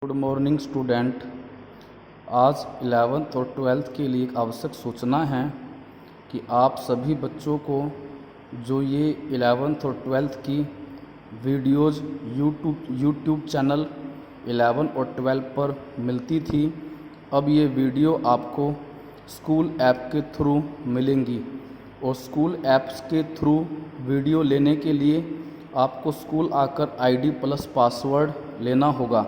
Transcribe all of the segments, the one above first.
Good morning student. आज 11th और 12th के लिए एक आवश्यक सूचना है कि आप सभी बच्चों को जो ये 11th और 12th की वीडियोज़ यूट्यूब चैनल 11 और 12 पर मिलती थी, अब ये वीडियो आपको स्कूल ऐप के थ्रू मिलेंगी। और स्कूल ऐप्स के थ्रू वीडियो लेने के लिए आपको स्कूल आकर आईडी प्लस पासवर्ड लेना होगा।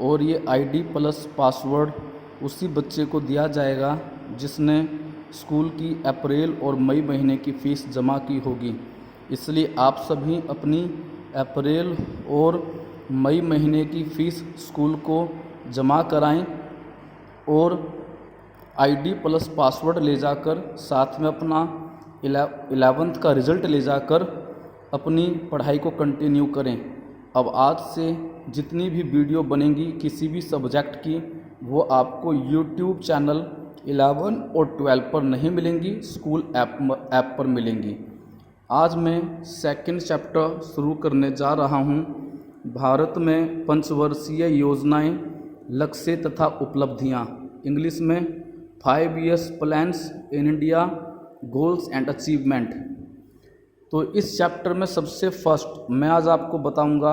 और ये आईडी प्लस पासवर्ड उसी बच्चे को दिया जाएगा जिसने स्कूल की अप्रैल और मई महीने की फ़ीस जमा की होगी। इसलिए आप सभी अपनी अप्रैल और मई महीने की फ़ीस स्कूल को जमा कराएं और आईडी प्लस पासवर्ड ले जाकर साथ में अपना 11th का रिज़ल्ट ले जाकर अपनी पढ़ाई को कंटिन्यू करें। अब आज से जितनी भी वीडियो बनेंगी किसी भी सब्जेक्ट की, वो आपको यूट्यूब चैनल 11 और 12 पर नहीं मिलेंगी, स्कूल ऐप पर मिलेंगी। आज मैं सेकंड चैप्टर शुरू करने जा रहा हूँ। भारत में पंचवर्षीय योजनाएं, लक्ष्य तथा उपलब्धियाँ, इंग्लिश में 5 years plans in India, goals and achievement. तो इस चैप्टर में सबसे फर्स्ट मैं आज आपको बताऊंगा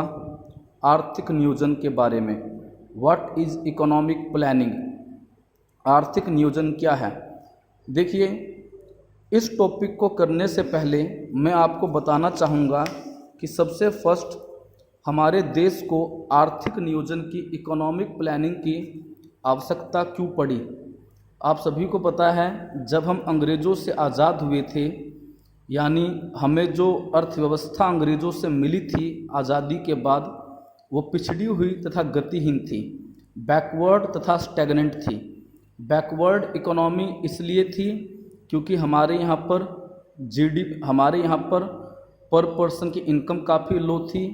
आर्थिक नियोजन के बारे में। What is economic planning? आर्थिक नियोजन क्या है? देखिए, इस टॉपिक को करने से पहले मैं आपको बताना चाहूँगा कि सबसे फर्स्ट हमारे देश को आर्थिक नियोजन की, इकोनॉमिक प्लानिंग की आवश्यकता क्यों पड़ी। आप सभी को पता है, जब हम अंग्रेज़ों से आज़ाद हुए थे, यानी हमें जो अर्थव्यवस्था अंग्रेज़ों से मिली थी आज़ादी के बाद, वो पिछड़ी हुई तथा गतिहीन थी, बैकवर्ड तथा स्टैग्नेंट थी। बैकवर्ड इकोनॉमी इसलिए थी क्योंकि हमारे यहाँ पर पर पर्सन की इनकम काफ़ी लो थी,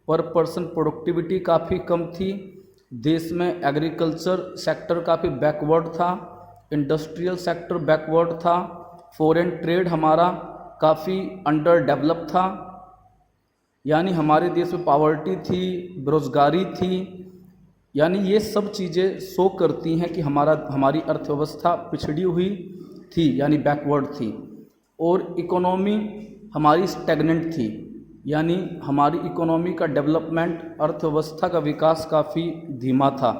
पर पर्सन प्रोडक्टिविटी काफ़ी कम थी, देश में एग्रीकल्चर सेक्टर काफ़ी बैकवर्ड था, इंडस्ट्रियल सेक्टर बैकवर्ड था, फॉरेन ट्रेड हमारा काफ़ी अंडर डेवलप था। यानी हमारे देश में पॉवर्टी थी, बेरोज़गारी थी। यानी ये सब चीज़ें शो करती हैं कि हमारी अर्थव्यवस्था पिछड़ी हुई थी, यानी बैकवर्ड थी। और इकोनॉमी हमारी स्टैग्नेंट थी, यानी हमारी इकोनॉमी का डेवलपमेंट, अर्थव्यवस्था का विकास काफ़ी धीमा था।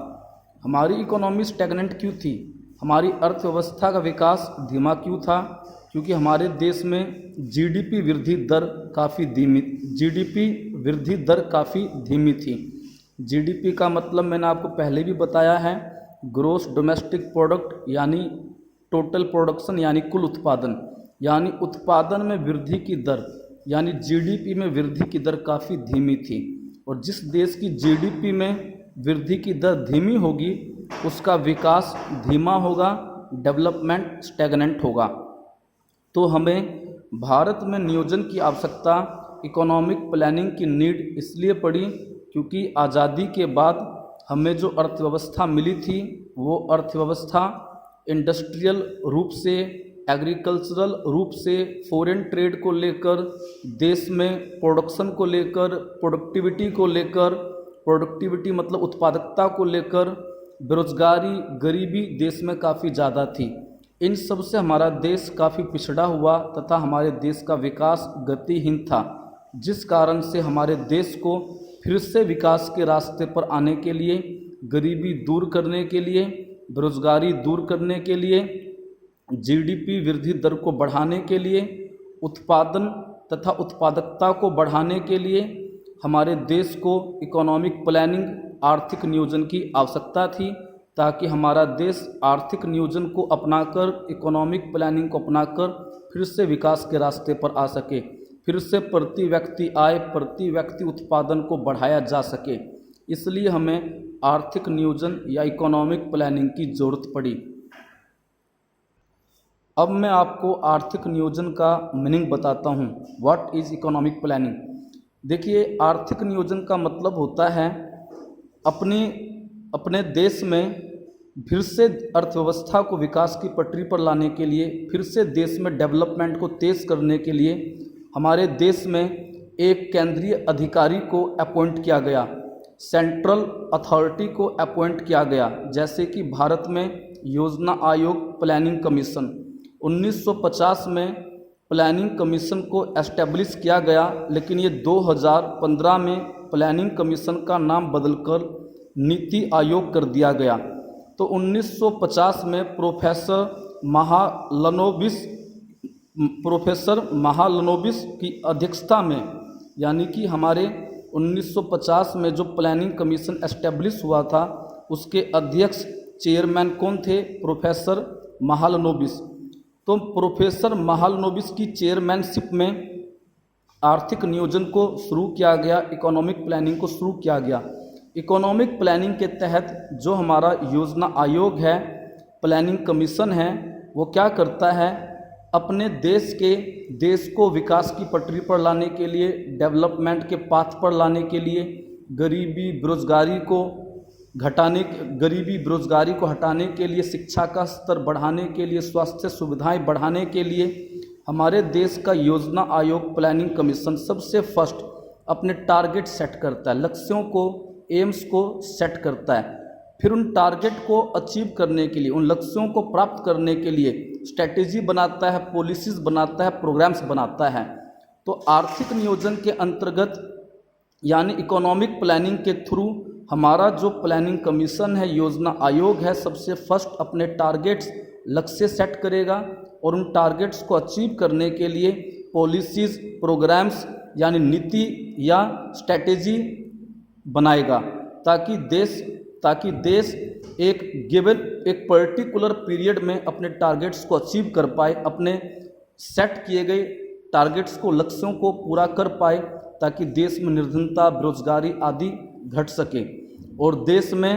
हमारी इकोनॉमी स्टैग्नेंट क्यों थी? हमारी अर्थव्यवस्था का विकास धीमा क्यों था? क्योंकि हमारे देश में जीडीपी वृद्धि दर काफ़ी धीमी थी। जीडीपी का मतलब मैंने आपको पहले भी बताया है, ग्रोस डोमेस्टिक प्रोडक्ट, यानी टोटल प्रोडक्शन, यानी कुल उत्पादन, यानी उत्पादन में वृद्धि की दर, यानी जीडीपी में वृद्धि की दर काफ़ी धीमी थी। और जिस देश की जीडीपी में वृद्धि की दर धीमी होगी उसका विकास धीमा होगा, डेवलपमेंट स्टैग्नेंट होगा। तो हमें भारत में नियोजन की आवश्यकता, इकोनॉमिक प्लानिंग की नीड इसलिए पड़ी क्योंकि आज़ादी के बाद हमें जो अर्थव्यवस्था मिली थी वो अर्थव्यवस्था इंडस्ट्रियल रूप से, एग्रीकल्चरल रूप से, फॉरेन ट्रेड को लेकर, देश में प्रोडक्शन को लेकर, प्रोडक्टिविटी मतलब उत्पादकता को लेकर, बेरोजगारी, गरीबी देश में काफ़ी ज़्यादा थी। इन सब से हमारा देश काफ़ी पिछड़ा हुआ तथा हमारे देश का विकास गतिहीन था, जिस कारण से हमारे देश को फिर से विकास के रास्ते पर आने के लिए, गरीबी दूर करने के लिए, बेरोजगारी दूर करने के लिए, जीडीपी वृद्धि दर को बढ़ाने के लिए, उत्पादन तथा उत्पादकता को बढ़ाने के लिए हमारे देश को इकोनॉमिक प्लानिंग, आर्थिक नियोजन की आवश्यकता थी, ताकि हमारा देश आर्थिक नियोजन को अपनाकर, इकोनॉमिक प्लानिंग को अपनाकर फिर से विकास के रास्ते पर आ सके, फिर से प्रति व्यक्ति आय, प्रति व्यक्ति उत्पादन को बढ़ाया जा सके। इसलिए हमें आर्थिक नियोजन या इकोनॉमिक प्लानिंग की ज़रूरत पड़ी। अब मैं आपको आर्थिक नियोजन का मीनिंग बताता हूँ। What is economic planning? देखिए, आर्थिक नियोजन का मतलब होता है अपने देश में फिर से अर्थव्यवस्था को विकास की पटरी पर लाने के लिए, फिर से देश में डेवलपमेंट को तेज़ करने के लिए हमारे देश में एक केंद्रीय अधिकारी को अपॉइंट किया गया, सेंट्रल अथॉरिटी को अपॉइंट किया गया, जैसे कि भारत में योजना आयोग, प्लानिंग कमीशन। 1950 में प्लानिंग कमीशन को एस्टेब्लिश किया गया, लेकिन ये 2015 में प्लानिंग कमीशन का नाम बदलकर नीति आयोग कर दिया गया। तो 1950 में प्रोफेसर महालनोबिस की अध्यक्षता में, यानी कि हमारे 1950 में जो प्लानिंग कमीशन एस्टेब्लिश हुआ था, उसके अध्यक्ष चेयरमैन कौन थे? प्रोफेसर महालनोबिस। तो प्रोफेसर महालनोबिस की चेयरमैनशिप में आर्थिक नियोजन को शुरू किया गया, इकोनॉमिक प्लानिंग को शुरू किया गया। इकोनॉमिक प्लानिंग के तहत जो हमारा योजना आयोग है, प्लानिंग कमीशन है, वो क्या करता है? अपने देश को विकास की पटरी पर लाने के लिए, डेवलपमेंट के पाथ पर लाने के लिए, गरीबी बेरोजगारी को हटाने के लिए, शिक्षा का स्तर बढ़ाने के लिए, स्वास्थ्य सुविधाएं बढ़ाने के लिए हमारे देश का योजना आयोग, प्लानिंग कमीशन सबसे फर्स्ट अपने टारगेट सेट करता है, लक्ष्यों को, एम्स को सेट करता है। फिर उन टारगेट को अचीव करने के लिए, उन लक्ष्यों को प्राप्त करने के लिए स्ट्रैटेजी बनाता है, पॉलिसीज़ बनाता है, प्रोग्राम्स बनाता है। तो आर्थिक नियोजन के अंतर्गत यानी इकोनॉमिक प्लानिंग के थ्रू हमारा जो प्लानिंग कमीशन है, योजना आयोग है, सबसे फर्स्ट अपने टारगेट्स, लक्ष्य सेट करेगा और उन टारगेट्स को अचीव करने के लिए पॉलिसीज़, प्रोग्राम्स यानी नीति या स्ट्रैटेजी बनाएगा, ताकि देश एक पर्टिकुलर पीरियड में अपने टारगेट्स को अचीव कर पाए, अपने सेट किए गए टारगेट्स को, लक्ष्यों को पूरा कर पाए, ताकि देश में निर्धनता, बेरोजगारी आदि घट सके और देश में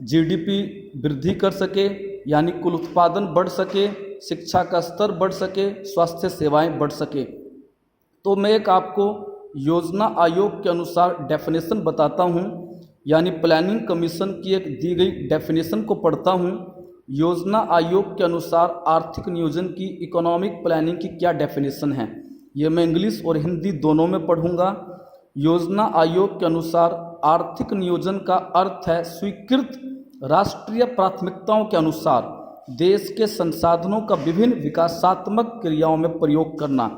जीडीपी वृद्धि कर सके, यानी कुल उत्पादन बढ़ सके, शिक्षा का स्तर बढ़ सके, स्वास्थ्य सेवाएं बढ़ सके। तो मैं एक आपको योजना आयोग के अनुसार डेफिनेशन बताता हूं, यानी प्लानिंग कमीशन की एक दी गई डेफिनेशन को पढ़ता हूं। योजना आयोग के अनुसार आर्थिक नियोजन की, इकोनॉमिक प्लानिंग की क्या डेफिनेशन है, ये मैं इंग्लिश और हिंदी दोनों में पढ़ूंगा। योजना आयोग के अनुसार आर्थिक नियोजन का अर्थ है स्वीकृत राष्ट्रीय प्राथमिकताओं के अनुसार देश के संसाधनों का विभिन्न विकासात्मक क्रियाओं में प्रयोग करना।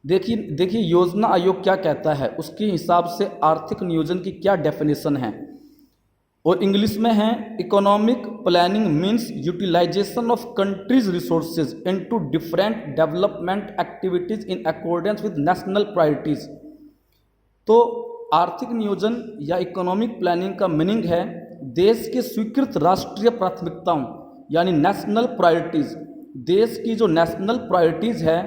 देखिए योजना आयोग क्या कहता है, उसके हिसाब से आर्थिक नियोजन की क्या डेफिनेशन है, और इंग्लिश में है economic planning means utilization of countries resources into different development activities in accordance with national priorities. तो आर्थिक नियोजन या इकोनॉमिक प्लानिंग का मीनिंग है देश के स्वीकृत राष्ट्रीय प्राथमिकताओं यानी नेशनल प्रायोरिटीज, देश की जो नेशनल प्रायोरिटीज है,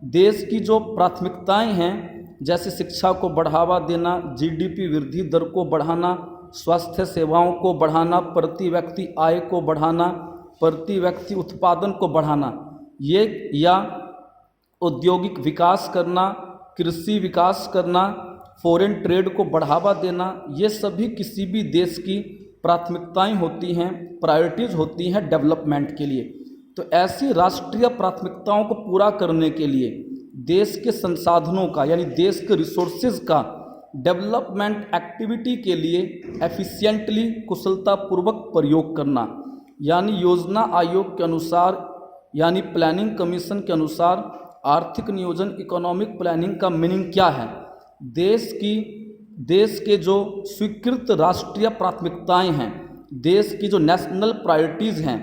देश की जो प्राथमिकताएं हैं, जैसे शिक्षा को बढ़ावा देना, जीडीपी वृद्धि दर को बढ़ाना, स्वास्थ्य सेवाओं को बढ़ाना, प्रति व्यक्ति आय को बढ़ाना, प्रति व्यक्ति उत्पादन को बढ़ाना, ये या औद्योगिक विकास करना, कृषि विकास करना, फॉरेन ट्रेड को बढ़ावा देना, ये सभी किसी भी देश की प्राथमिकताएं होती हैं, प्रायोरिटीज़ होती हैं डेवलपमेंट के लिए। तो ऐसी राष्ट्रीय प्राथमिकताओं को पूरा करने के लिए देश के संसाधनों का यानी देश के रिसोर्सेज का डेवलपमेंट एक्टिविटी के लिए एफिशिएंटली, कुशलतापूर्वक प्रयोग करना, यानी योजना आयोग के अनुसार यानी प्लानिंग कमीशन के अनुसार आर्थिक नियोजन, इकोनॉमिक प्लानिंग का मीनिंग क्या है? देश के जो स्वीकृत राष्ट्रीय प्राथमिकताएं हैं, देश की जो नेशनल प्रायोरिटीज़ हैं,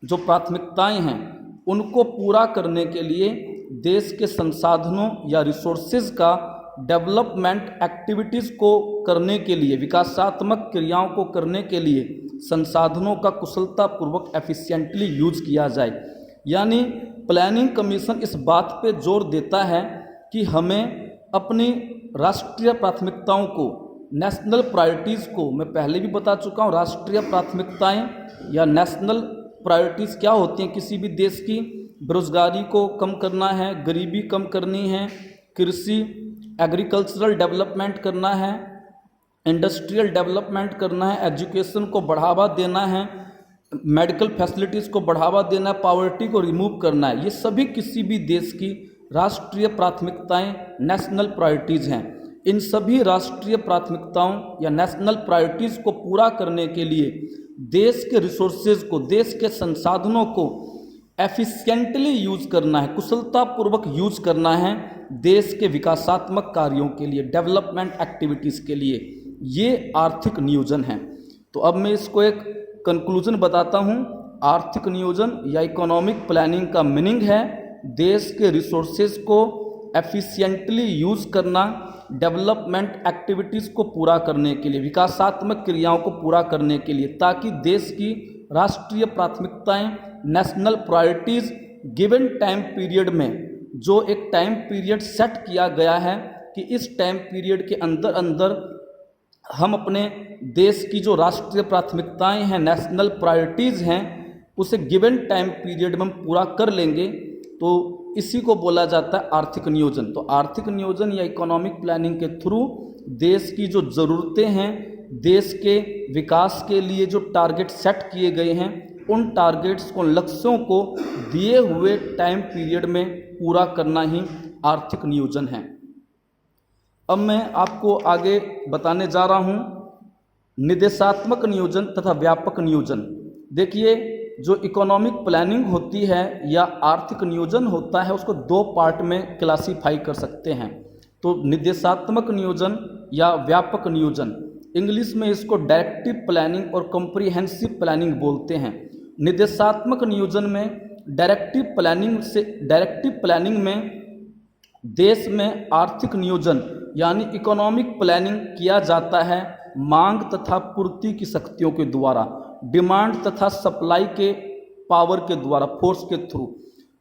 जो प्राथमिकताएं हैं, उनको पूरा करने के लिए देश के संसाधनों या रिसोर्सेज का डेवलपमेंट एक्टिविटीज़ को करने के लिए, विकासात्मक क्रियाओं को करने के लिए संसाधनों का कुशलतापूर्वक एफिशिएंटली यूज किया जाए। यानी प्लानिंग कमीशन इस बात पे जोर देता है कि हमें अपनी राष्ट्रीय प्राथमिकताओं को, नेशनल प्रायोरिटीज़ को, मैं पहले भी बता चुका हूँ, राष्ट्रीय प्राथमिकताएं या नेशनल प्रायोरिटीज़ क्या होती हैं किसी भी देश की? बेरोजगारी को कम करना है, गरीबी कम करनी है, कृषि एग्रीकल्चरल डेवलपमेंट करना है, इंडस्ट्रियल डेवलपमेंट करना है, एजुकेशन को बढ़ावा देना है, मेडिकल फैसिलिटीज़ को बढ़ावा देना है, पॉवर्टी को रिमूव करना है। ये सभी किसी भी देश की राष्ट्रीय प्राथमिकताएं, नेशनल प्रायोरिटीज़ हैं। इन सभी राष्ट्रीय प्राथमिकताओं या नेशनल प्रायोरिटीज़ को पूरा करने के लिए देश के रिसोर्सेज को, देश के संसाधनों को एफिशिएंटली यूज करना है, कुशलतापूर्वक यूज करना है देश के विकासात्मक कार्यों के लिए, डेवलपमेंट एक्टिविटीज़ के लिए। ये आर्थिक नियोजन है। तो अब मैं इसको एक कंक्लूजन बताता हूँ। आर्थिक नियोजन या इकोनॉमिक प्लानिंग का मीनिंग है देश के रिसोर्सेज को एफिशिएंटली यूज करना, डेवलपमेंट एक्टिविटीज़ को पूरा करने के लिए, विकासात्मक क्रियाओं को पूरा करने के लिए, ताकि देश की राष्ट्रीय प्राथमिकताएं, national priorities given time period में, जो एक टाइम पीरियड सेट किया गया है कि इस टाइम पीरियड के अंदर अंदर हम अपने देश की जो राष्ट्रीय प्राथमिकताएं हैं, नेशनल प्रायोरिटीज़ हैं, उसे गिवन टाइम पीरियड में हम पूरा कर लेंगे। तो इसी को बोला जाता है आर्थिक नियोजन। तो आर्थिक नियोजन या इकोनॉमिक प्लानिंग के थ्रू देश की जो ज़रूरतें हैं, देश के विकास के लिए जो टारगेट सेट किए गए हैं, उन टारगेट्स को, लक्ष्यों को दिए हुए टाइम पीरियड में पूरा करना ही आर्थिक नियोजन है। अब मैं आपको आगे बताने जा रहा हूँ निर्देशात्मक नियोजन तथा व्यापक नियोजन। देखिए, जो इकोनॉमिक प्लानिंग होती है या आर्थिक नियोजन होता है, उसको दो पार्ट में क्लासीफाई कर सकते हैं। तो निर्देशात्मक नियोजन या व्यापक नियोजन, इंग्लिश में इसको डायरेक्टिव प्लानिंग और कॉम्प्रिहेंसिव प्लानिंग बोलते हैं। निर्देशात्मक नियोजन में डायरेक्टिव प्लानिंग में देश में आर्थिक नियोजन यानी इकोनॉमिक प्लानिंग किया जाता है मांग तथा पूर्ति की शक्तियों के द्वारा, डिमांड तथा सप्लाई के पावर के द्वारा, फोर्स के थ्रू।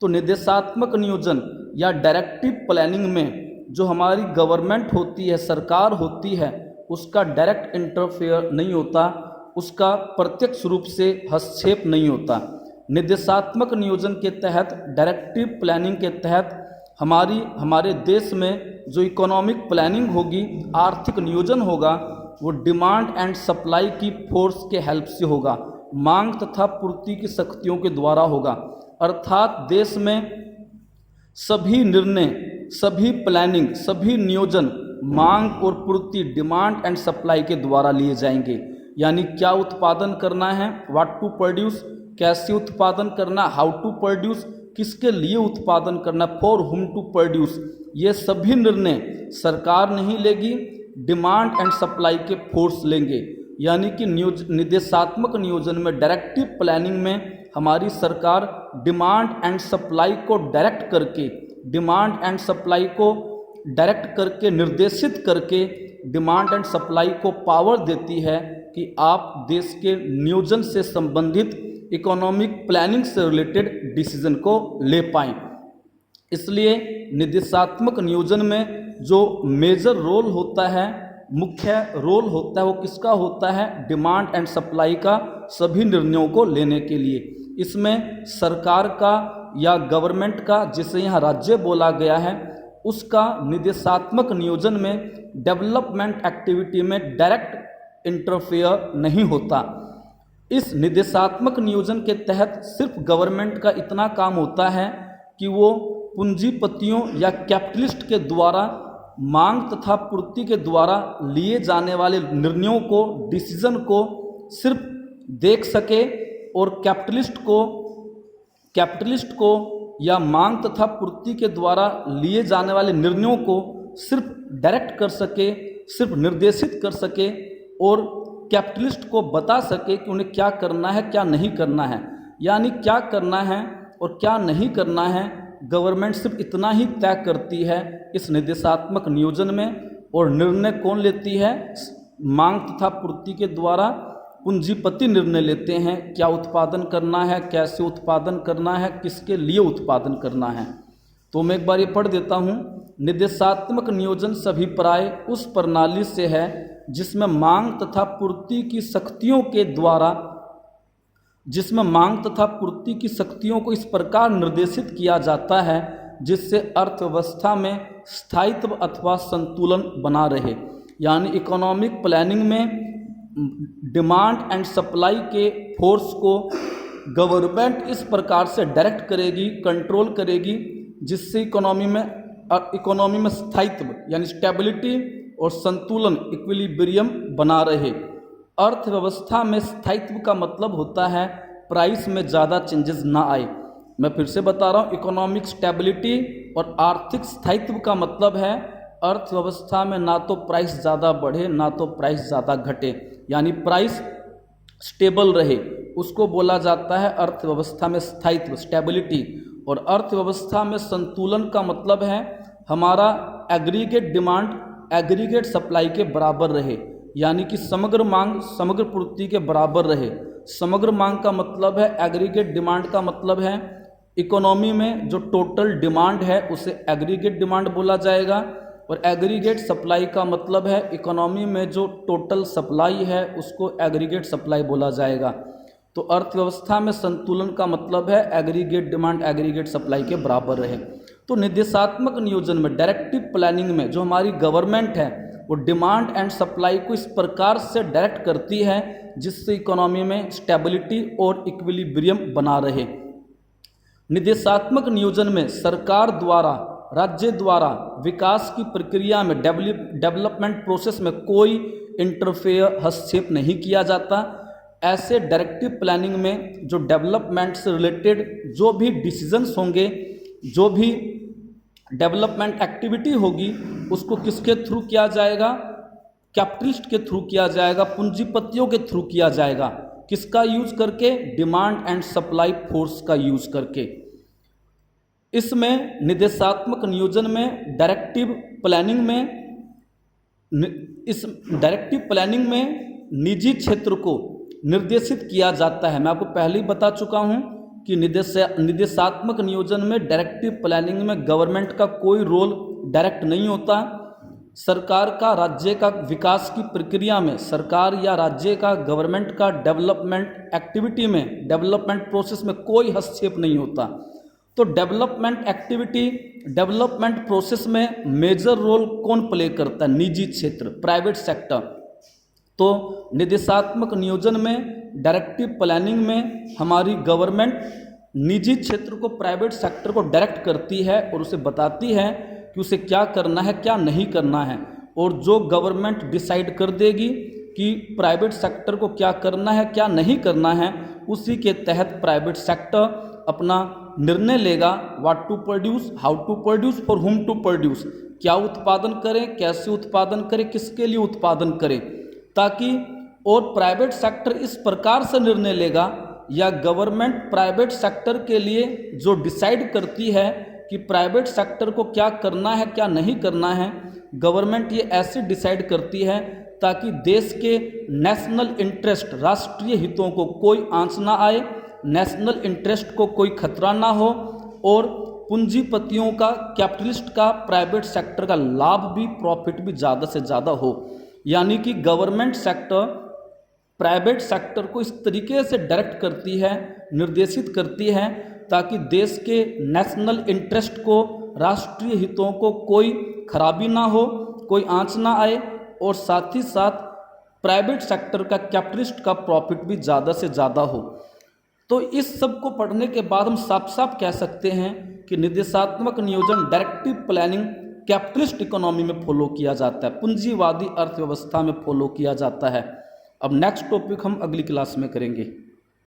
तो निर्देशात्मक नियोजन या डायरेक्टिव प्लानिंग में जो हमारी गवर्नमेंट होती है, सरकार होती है, उसका डायरेक्ट इंटरफेयर नहीं होता, उसका प्रत्यक्ष रूप से हस्तक्षेप नहीं होता। निर्देशात्मक नियोजन के तहत, डायरेक्टिव प्लानिंग के तहत हमारे देश में जो इकोनॉमिक प्लानिंग होगी, आर्थिक नियोजन होगा, वो डिमांड एंड सप्लाई की फोर्स के हेल्प से होगा, मांग तथा पूर्ति की शक्तियों के द्वारा होगा। अर्थात देश में सभी निर्णय, सभी प्लानिंग, सभी नियोजन मांग और पूर्ति, डिमांड एंड सप्लाई के द्वारा लिए जाएंगे। यानी क्या उत्पादन करना है, व्हाट टू प्रोड्यूस, कैसे उत्पादन करना, हाउ टू प्रोड्यूस, किसके लिए उत्पादन करना, फॉर हुम टू प्रोड्यूस, ये सभी निर्णय सरकार नहीं लेगी, डिमांड एंड सप्लाई के फोर्स लेंगे। यानी कि निर्देशात्मक नियोजन में, डायरेक्टिव प्लानिंग में हमारी सरकार डिमांड एंड सप्लाई को डायरेक्ट करके, डिमांड एंड सप्लाई को डायरेक्ट करके, निर्देशित करके डिमांड एंड सप्लाई को पावर देती है कि आप देश के नियोजन से संबंधित इकोनॉमिक प्लानिंग से रिलेटेड डिसीजन को ले पाएं। इसलिए निर्देशात्मक नियोजन में जो मेजर रोल होता है, मुख्य रोल होता है, वो किसका होता है, डिमांड एंड सप्लाई का, सभी निर्णयों को लेने के लिए। इसमें सरकार का या गवर्नमेंट का, जिसे यहाँ राज्य बोला गया है, उसका निर्देशात्मक नियोजन में डेवलपमेंट एक्टिविटी में डायरेक्ट इंटरफेयर नहीं होता। इस निर्देशात्मक नियोजन के तहत सिर्फ गवर्नमेंट का इतना काम होता है कि वो पूंजीपतियों या कैपिटलिस्ट के द्वारा मांग तथा पूर्ति के द्वारा लिए जाने वाले निर्णयों को, डिसीजन को सिर्फ देख सके और कैपिटलिस्ट को या मांग तथा पूर्ति के द्वारा लिए जाने वाले निर्णयों को सिर्फ डायरेक्ट कर सके, सिर्फ निर्देशित कर सके और कैपिटलिस्ट को बता सके कि उन्हें क्या करना है, क्या नहीं करना है। यानी क्या करना है और क्या नहीं करना है गवर्नमेंट सिर्फ इतना ही तय करती है इस निर्देशात्मक नियोजन में। और निर्णय कौन लेती है, मांग तथा पूर्ति के द्वारा पूंजीपति निर्णय लेते हैं, क्या उत्पादन करना है, कैसे उत्पादन करना है, किसके लिए उत्पादन करना है। तो मैं एक बार ये पढ़ देता हूँ। निर्देशात्मक नियोजन सभी प्राय उस प्रणाली से है जिसमें मांग तथा पूर्ति की शक्तियों के द्वारा, जिसमें मांग तथा पूर्ति की शक्तियों को इस प्रकार निर्देशित किया जाता है जिससे अर्थव्यवस्था में स्थायित्व अथवा संतुलन बना रहे। यानी इकोनॉमिक प्लानिंग में डिमांड एंड सप्लाई के फोर्स को गवर्नमेंट इस प्रकार से डायरेक्ट करेगी, कंट्रोल करेगी, जिससे इकोनॉमी में स्थायित्व यानी स्टेबिलिटी और संतुलन इक्विलिब्रियम बना रहे। अर्थव्यवस्था में स्थायित्व का मतलब होता है प्राइस में ज़्यादा चेंजेस ना आए। मैं फिर से बता रहा हूँ, इकोनॉमिक स्टेबिलिटी और आर्थिक स्थायित्व का मतलब है अर्थव्यवस्था में ना तो प्राइस ज़्यादा बढ़े ना तो प्राइस ज़्यादा घटे, यानी प्राइस स्टेबल रहे, उसको बोला जाता है अर्थव्यवस्था में स्थायित्व, स्टेबिलिटी। और अर्थव्यवस्था में संतुलन का मतलब है हमारा एग्रीगेट डिमांड एग्रीगेट सप्लाई के बराबर रहे, यानी कि समग्र मांग समग्र पूर्ति के बराबर रहे। समग्र मांग का मतलब है एग्रीगेट डिमांड का मतलब है इकोनॉमी में जो टोटल डिमांड है उसे एग्रीगेट डिमांड बोला जाएगा, और एग्रीगेट सप्लाई का मतलब है इकोनॉमी में जो टोटल सप्लाई है उसको एग्रीगेट सप्लाई बोला जाएगा। तो अर्थव्यवस्था में संतुलन का मतलब है एग्रीगेट डिमांड एग्रीगेट सप्लाई के बराबर रहे। तो निर्देशात्मक नियोजन में, डायरेक्टिव प्लानिंग में जो हमारी गवर्नमेंट है वो डिमांड एंड सप्लाई को इस प्रकार से डायरेक्ट करती है जिससे इकोनॉमी में स्टेबिलिटी और इक्विलिब्रियम बना रहे। निर्देशात्मक नियोजन में सरकार द्वारा राज्य द्वारा विकास की प्रक्रिया में डेवलपमेंट प्रोसेस में कोई इंटरफेयर हस्तक्षेप नहीं किया जाता। ऐसे डायरेक्टिव प्लानिंग में जो डेवलपमेंट से रिलेटेड जो भी डिसीजंस होंगे, जो भी डेवलपमेंट एक्टिविटी होगी उसको किसके थ्रू किया जाएगा? कैपिटलिस्ट के थ्रू किया जाएगा, पूंजीपतियों के थ्रू किया जाएगा। किसका यूज करके? डिमांड एंड सप्लाई फोर्स का यूज करके। इसमें निर्देशात्मक नियोजन में डायरेक्टिव प्लानिंग में निजी क्षेत्र को निर्देशित किया जाता है। मैं आपको पहले ही बता चुका हूं कि निर्देशात्मक नियोजन में डायरेक्टिव प्लानिंग में गवर्नमेंट का कोई रोल डायरेक्ट नहीं होता। सरकार का राज्य का विकास की प्रक्रिया में, सरकार या राज्य का गवर्नमेंट का डेवलपमेंट एक्टिविटी में, डेवलपमेंट प्रोसेस में कोई हस्तक्षेप नहीं होता। तो डेवलपमेंट एक्टिविटी, डेवलपमेंट प्रोसेस में मेजर रोल कौन प्ले करता है? निजी क्षेत्र, प्राइवेट सेक्टर। तो निर्देशात्मक नियोजन में, डायरेक्टिव प्लानिंग में हमारी गवर्नमेंट निजी क्षेत्र को, प्राइवेट सेक्टर को डायरेक्ट करती है और उसे बताती है कि उसे क्या करना है क्या नहीं करना है। और जो गवर्नमेंट डिसाइड कर देगी कि प्राइवेट सेक्टर को क्या करना है क्या नहीं करना है, उसी के तहत प्राइवेट सेक्टर अपना निर्णय लेगा। What to produce, how to produce, for whom to produce, क्या उत्पादन करें, कैसे उत्पादन करें, किसके लिए उत्पादन करें, ताकि और प्राइवेट सेक्टर इस प्रकार से निर्णय लेगा, या गवर्नमेंट प्राइवेट सेक्टर के लिए जो डिसाइड करती है कि प्राइवेट सेक्टर को क्या करना है क्या नहीं करना है, गवर्नमेंट ये ऐसे डिसाइड करती है ताकि देश के नेशनल इंटरेस्ट, राष्ट्रीय हितों को कोई आंच ना आए, नेशनल इंटरेस्ट को कोई खतरा ना हो, और पूंजीपतियों का, कैपिटलिस्ट का, प्राइवेट सेक्टर का लाभ भी, प्रॉफिट भी ज़्यादा से ज़्यादा हो। यानी कि गवर्नमेंट सेक्टर प्राइवेट सेक्टर को इस तरीके से डायरेक्ट करती है, निर्देशित करती है ताकि देश के नेशनल इंटरेस्ट को, राष्ट्रीय हितों को कोई खराबी ना हो, कोई आंच ना आए, और साथ ही साथ प्राइवेट सेक्टर का, कैपिटलिस्ट का प्रॉफिट भी ज़्यादा से ज़्यादा हो। तो इस सब को पढ़ने के बाद हम साफ साफ कह सकते हैं कि निर्देशात्मक नियोजन, डायरेक्टिव प्लानिंग कैपिटलिस्ट इकोनॉमी में फॉलो किया जाता है, पूंजीवादी अर्थव्यवस्था में फॉलो किया जाता है। अब नेक्स्ट टॉपिक हम अगली क्लास में करेंगे।